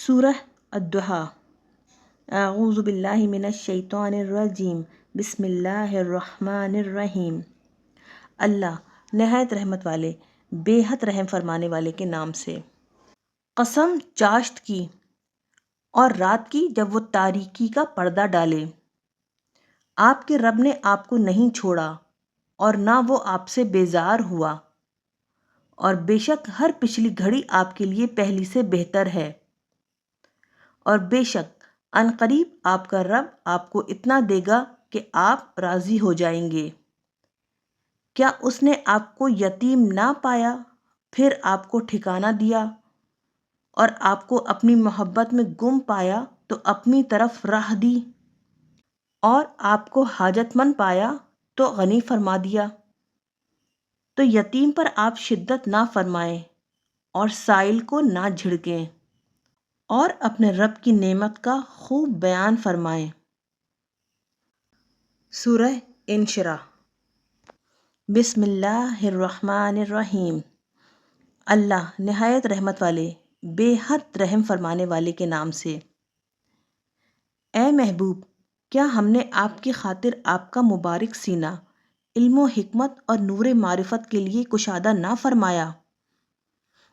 سورہ الضحیٰ۔ اعوذ باللہ من الشیطان الرجیم، بسم اللہ الرحمن الرحیم۔ اللہ نہایت رحمت والے بے حد رحم فرمانے والے کے نام سے۔ قسم چاشت کی اور رات کی جب وہ تاریکی کا پردہ ڈالے۔ آپ کے رب نے آپ کو نہیں چھوڑا اور نہ وہ آپ سے بیزار ہوا، اور بے شک ہر پچھلی گھڑی آپ کے لیے پہلی سے بہتر ہے، اور بے شک عنقریب آپ کا رب آپ کو اتنا دے گا کہ آپ راضی ہو جائیں گے۔ کیا اس نے آپ کو یتیم نہ پایا پھر آپ کو ٹھکانہ دیا، اور آپ کو اپنی محبت میں گم پایا تو اپنی طرف راہ دی، اور آپ کو حاجت مند پایا تو غنی فرما دیا؟ تو یتیم پر آپ شدت نہ فرمائیں اور سائل کو نہ جھڑکیں، اور اپنے رب کی نعمت کا خوب بیان فرمائیں۔ سورہ انشراح۔ بسم اللہ الرحمن الرحیم۔ اللہ نہایت رحمت والے بے حد رحم فرمانے والے کے نام سے۔ اے محبوب، کیا ہم نے آپ کی خاطر آپ کا مبارک سینہ علم و حکمت اور نور معرفت کے لیے کشادہ نہ فرمایا،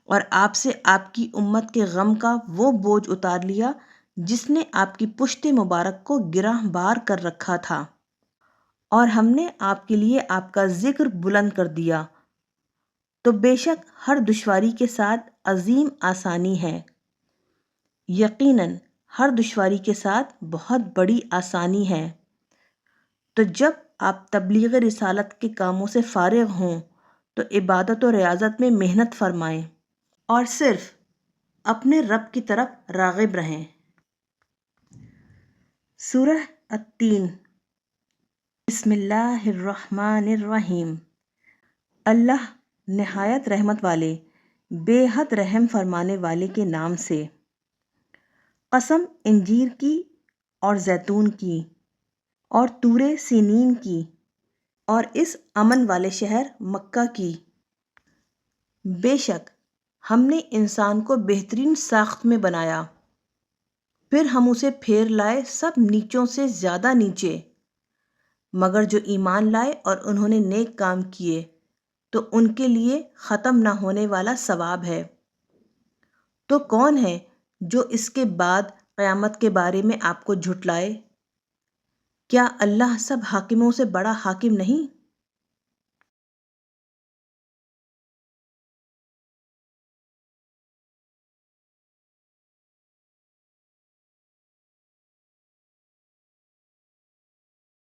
اور آپ سے آپ کی امت کے غم کا وہ بوجھ اتار لیا جس نے آپ کی پشت مبارک کو گرہ بار کر رکھا تھا، اور ہم نے آپ کے لیے آپ کا ذکر بلند کر دیا؟ تو بے شک ہر دشواری کے ساتھ عظیم آسانی ہے، یقیناً ہر دشواری کے ساتھ بہت بڑی آسانی ہے۔ تو جب آپ تبلیغ رسالت کے کاموں سے فارغ ہوں تو عبادت و ریاضت میں محنت فرمائیں، اور صرف اپنے رب کی طرف راغب رہیں۔ سورہ التین۔ بسم اللہ الرحمن الرحیم۔ اللہ نہایت رحمت والے بے حد رحم فرمانے والے کے نام سے۔ قسم انجیر کی اور زیتون کی اور طور سینین کی اور اس امن والے شہر مکہ کی۔ بے شک ہم نے انسان کو بہترین ساخت میں بنایا، پھر ہم اسے پھیر لائے سب نیچوں سے زیادہ نیچے، مگر جو ایمان لائے اور انہوں نے نیک کام کیے تو ان کے لیے ختم نہ ہونے والا ثواب ہے۔ تو کون ہے جو اس کے بعد قیامت کے بارے میں آپ کو جھٹلائے؟ کیا اللہ سب حاکموں سے بڑا حاکم نہیں؟